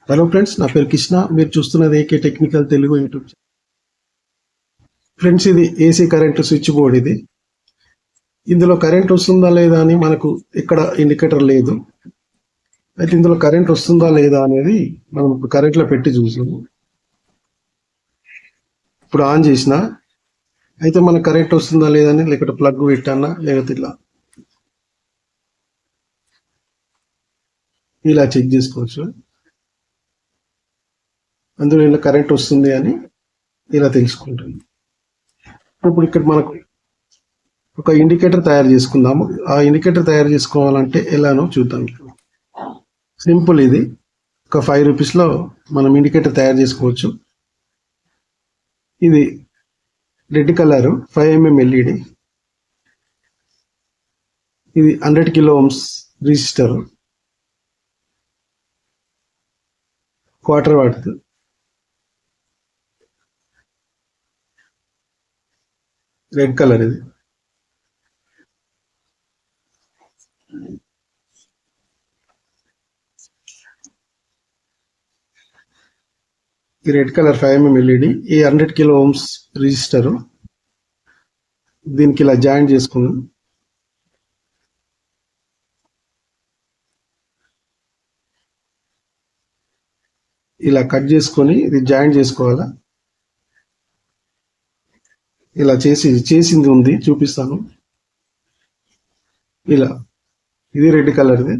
Hello friends, నా పేరు కృష్ణ. మీరు చూస్తున్నది AK technical Telugu YouTube. Friends, ఇది ఏసీ కరెంటు స్విచ్ బోర్డ్. ఇది ఇందులో కరెంట్ వస్తుందా లేదా అని మనకు ఇక్కడ ఇండికేటర్ లేదు. అయితే ఇందులో కరెంట్ వస్తుందా లేదా అనేది మనం ఇప్పుడు కరెంట్లో పెట్టి చూసాము. ఇప్పుడు ఆన్ చేసిన అయితే మనకు కరెంట్ వస్తుందా లేదా అని, లేకపోతే ప్లగ్ పెట్టానా, లేకపోతే ఇలా చెక్ చేసుకోవచ్చు. అందులో ఇలా కరెంట్ వస్తుంది అని ఇలా తెలుసుకుంటుంది. ఇప్పుడు ఇక్కడ మనకు ఒక ఇండికేటర్ తయారు చేసుకుందాము. ఆ ఇండికేటర్ తయారు చేసుకోవాలంటే ఎలానో చూద్దాం. సింపుల్. ఇది ఒక 5 రూపీస్లో మనం ఇండికేటర్ తయారు చేసుకోవచ్చు. ఇది రెడ్ కలర్ 5mm ఎల్ఈడి. ఇది 100 kilo Ohm's resistor, quarter what. Red colour. ఇది రెడ్ కలర్ 5mm ఎల్ఈడి. ఈ 100 కిలో ఓమ్స్ రెసిస్టర్ దీనికి ఇలా జాయిన్ చేసుకున్నాం. ఇలా కట్ చేసుకొని ఇది జాయిన్ చేసుకోవాలా. ఇలా చేసింది ఉంది, చూపిస్తాను. ఇలా ఇది రెడ్ కలర్ది.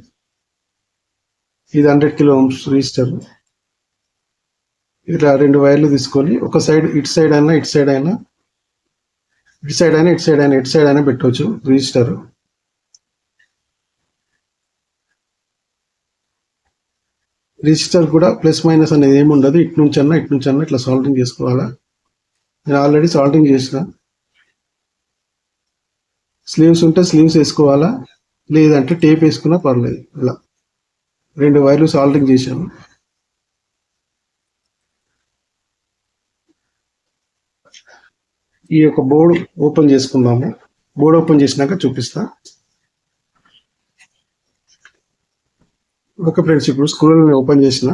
ఇది 100 కిలో ఓమ్స్ రెసిస్టర్. ఇట్లా 2 వైర్లు తీసుకొని ఒక సైడ్ ఇటు సైడ్ అయినా ఇటు సైడ్ అయినా, ఇటు సైడ్ అయినా ఇటు సైడ్ అయినా, ఇటు సైడ్ అయినా పెట్టవచ్చు రెసిస్టర్. రెసిస్టర్ కూడా ప్లస్ మైనస్ అనేది ఏమి ఉండదు. ఇటు నుంచి అన్నా ఇటు నుంచి అన్నా ఇట్లా సాల్టింగ్ చేసుకోవాలా. నేను ఆల్రెడీ సాల్టింగ్ చేసిన. స్లీవ్స్ ఉంటే స్లీవ్స్ వేసుకోవాలా, లేదంటే టేప్ వేసుకున్నా పర్లేదు. ఇలా 2 వైర్లు సాల్టింగ్ చేశాను. ఈ యొక్క బోర్డు ఓపెన్ చేసుకుందాము. బోర్డు ఓపెన్ చేసినాక చూపిస్తా. ఓకే ఫ్రెండ్స్, ఇప్పుడు స్క్రూని ఓపెన్ చేసిన.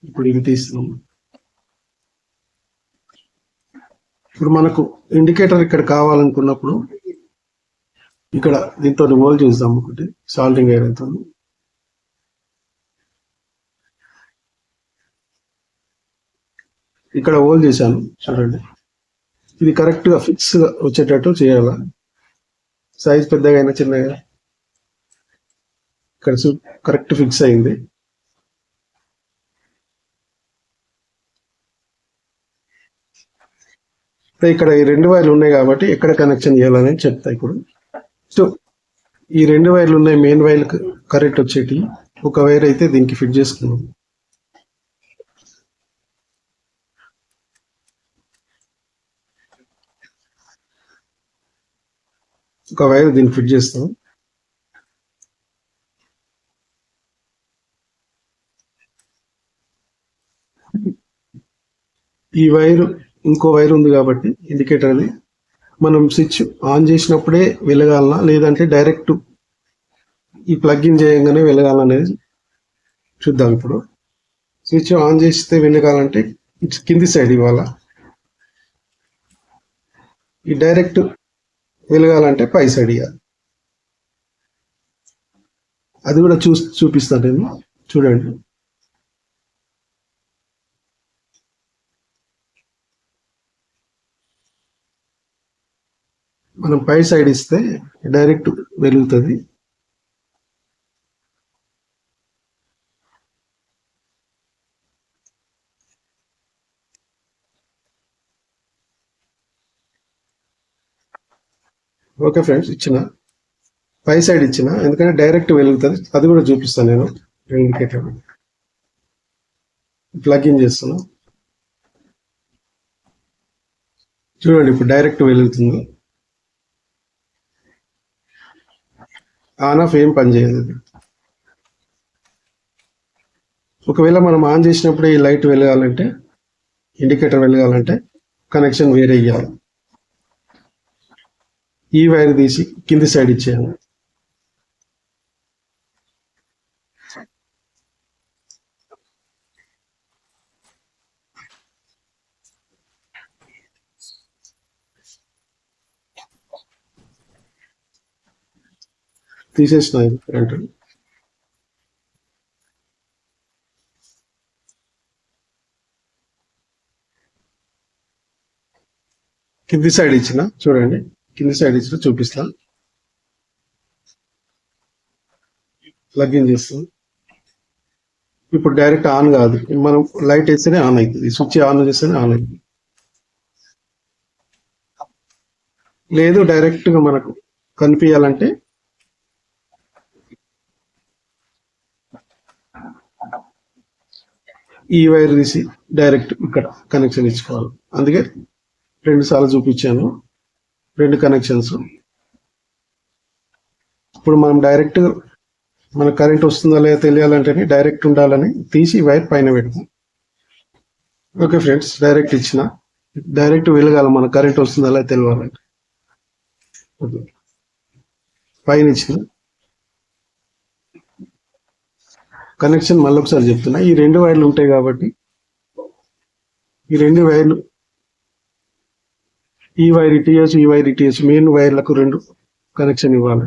ఇప్పుడు ఇది తీస్తున్నాము. ఇప్పుడు మనకు ఇండికేటర్ ఇక్కడ కావాలనుకున్నప్పుడు ఇక్కడ దీంతో హోల్ చేద్దాం. ఒకటి సాల్టింగ్ ఎయిర్ అవుతుంది. ఇక్కడ హోల్ చేశాను, చూడండి. ఇది కరెక్ట్గా ఫిక్స్గా వచ్చేటట్టు చేయాల. సైజ్ పెద్దగా అయినా చిన్నగా ఇక్కడ కరెక్ట్ ఫిక్స్ అయింది. ఇక్కడ ఈ 2 వైర్లు ఉన్నాయి కాబట్టి ఎక్కడ కనెక్షన్ చేయాలని చెప్తా. ఇప్పుడు సో ఈ 2 వైర్లు ఉన్నాయి, మెయిన్ వైర్ కరెక్ట్ వచ్చేటి. ఒక వైర్ అయితే దీనికి ఫిట్ చేసుకున్నాం. ఒక వైర్ దీనికి ఫిట్ చేస్తాం. ఈ వైరు ఇంకో వైర్ ఉంది కాబట్టి ఇండికేటర్ అది మనం స్విచ్ ఆన్ చేసినప్పుడే వెలగాలనా, లేదంటే డైరెక్ట్ ఈ ప్లగ్ ఇన్ చేయగానే వెలగాలనేది చూద్దాం. ఇప్పుడు స్విచ్ ఆన్ చేస్తే వెలగాలంటే కింది సైడ్ ఇవ్వాలా, ఈ డైరెక్ట్ వెలగాలంటే పై సైడ్ ఇవ్వాలి. అది కూడా చూపిస్తాను నేను, చూడండి. మనం పై సైడ్ ఇస్తే డైరెక్ట్ వెలుగుతుంది. ఓకే ఫ్రెండ్స్, పై సైడ్ ఇచ్చిన, ఎందుకంటే డైరెక్ట్ వెలుగుతుంది. అది కూడా చూపిస్తాను నేను. ఇండికేటర్ ప్లగ్ ఇన్ చేస్తున్నా, చూడండి. ఇప్పుడు డైరెక్ట్ వెలుగుతుంది. ఆన్ ఆఫ్ ఏం పని చేయదు. ఒకవేళ మనం ఆన్ చేసినప్పుడు ఈ లైట్ వెలగాలంటే, ఇండికేటర్ వెలగాలంటే కనెక్షన్ వేరే ఇవ్వాలి. ఈ వైర్ తీసి కింది సైడ్ ఇచ్చేయాలి. తీసేసిన ఇది కరెంట్. కింది సైడ్ ఇచ్చిన చూడండి, కింది సైడ్ ఇచ్చిన చూపిస్తాను. ప్లగ్ ఇన్ చేస్తాం. ఇప్పుడు డైరెక్ట్ ఆన్ కాదు, మనం లైట్ వేస్తేనే ఆన్ అవుతుంది, స్విచ్ ఆన్ చేస్తేనే ఆన్ అవుతుంది. లేదు డైరెక్ట్ గా మనకు కనిపించాలంటే ఈ వైర్ తీసి డైరెక్ట్ ఇక్కడ కనెక్షన్ ఇచ్చుకోవాలి. అందుకే 2 సార్లు చూపించాను, 2 కనెక్షన్స్. ఇప్పుడు మనం డైరెక్ట్ మన కరెంట్ వస్తుందా లేదా తెలియాలంటేనే డైరెక్ట్ ఉండాలని తీసి వైర్ పైన పెడతాం. ఓకే ఫ్రెండ్స్, డైరెక్ట్ ఇచ్చిన, డైరెక్ట్ వెలగాలి, మన కరెంట్ వస్తుందా లేదా తెలియాలంటే పైన ఇచ్చిన కనెక్షన్. మళ్ళీ ఒకసారి చెప్తున్నా, ఈ 2 వైర్లు ఉంటాయి కాబట్టి ఈ 2 వైర్లు, ఈ వైర్ ఇటీఎస్, ఈ వైర్ ఇటీఎస్, మెయిన్ వైర్లకు 2 కనెక్షన్ ఇవ్వాలి.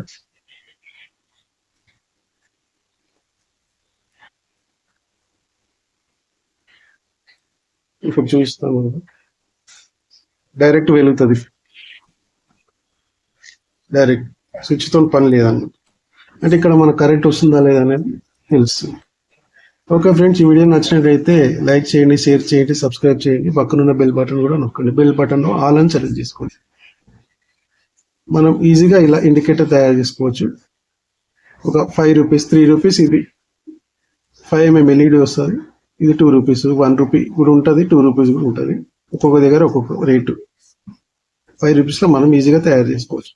ఇప్పుడు చూపిస్తాను, డైరెక్ట్ వెలుగుతుంది, డైరెక్ట్ స్విచ్ తో పని లేదన్నమాట. అంటే ఇక్కడ మన కరెంట్ వస్తుందా లేదా అనేది తెలుస్తుంది. ఓకే ఫ్రెండ్స్, ఈ వీడియో నచ్చినట్లయితే లైక్ చేయండి, షేర్ చేయండి, సబ్స్క్రైబ్ చేయండి, పక్కనున్న బెల్ బటన్ కూడా నొక్కండి. బెల్ బటన్లో ఆల్ అని సెలెక్ట్ చేసుకోండి. మనం ఈజీగా ఇలా ఇండికేటర్ తయారు చేసుకోవచ్చు. ఒక 5 రూపీస్, 3 రూపీస్, ఇది 5 mm LED వస్తుంది. ఇది 2 రూపీస్, 1 రూపీ కూడా ఉంటుంది, 2 రూపీస్ కూడా ఉంటుంది. ఒక్కొక్క దగ్గర ఒక్కొక్క రేటు. 5 రూపీస్లో మనం ఈజీగా తయారు చేసుకోవచ్చు.